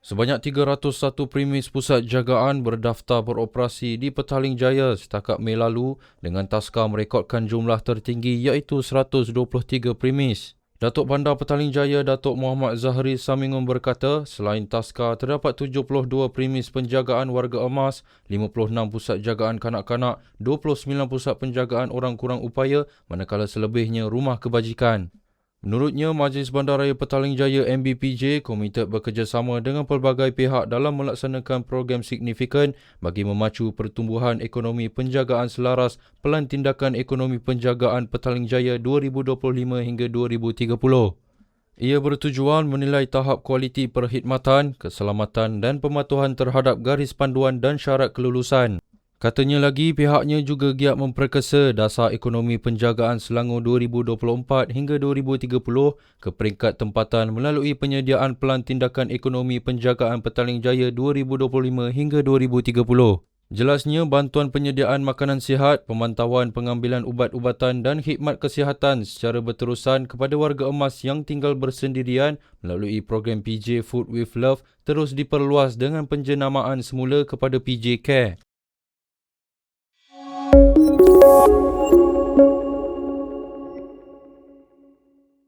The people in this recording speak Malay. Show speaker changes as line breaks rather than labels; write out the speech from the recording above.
Sebanyak 301 premis pusat jagaan berdaftar beroperasi di Petaling Jaya setakat Mei lalu dengan Taska merekodkan jumlah tertinggi iaitu 123 premis. Datuk Bandar Petaling Jaya Datuk Muhammad Zahri Samingun berkata, selain Taska terdapat 72 premis penjagaan warga emas, 56 pusat jagaan kanak-kanak, 29 pusat penjagaan orang kurang upaya manakala selebihnya rumah kebajikan. Menurutnya, Majlis Bandaraya Petaling Jaya MBPJ komited bekerjasama dengan pelbagai pihak dalam melaksanakan program signifikan bagi memacu pertumbuhan ekonomi penjagaan selaras Pelan Tindakan Ekonomi Penjagaan Petaling Jaya 2025 hingga 2030. Ia bertujuan menilai tahap kualiti perkhidmatan, keselamatan dan pematuhan terhadap garis panduan dan syarat kelulusan. Katanya lagi, pihaknya juga giat memperkasa dasar ekonomi penjagaan Selangor 2024 hingga 2030 ke peringkat tempatan melalui penyediaan Pelan Tindakan Ekonomi Penjagaan Petaling Jaya 2025 hingga 2030. Jelasnya, bantuan penyediaan makanan sihat, pemantauan pengambilan ubat-ubatan dan khidmat kesihatan secara berterusan kepada warga emas yang tinggal bersendirian melalui program PJ Food with Love terus diperluas dengan penjenamaan semula kepada PJ Care.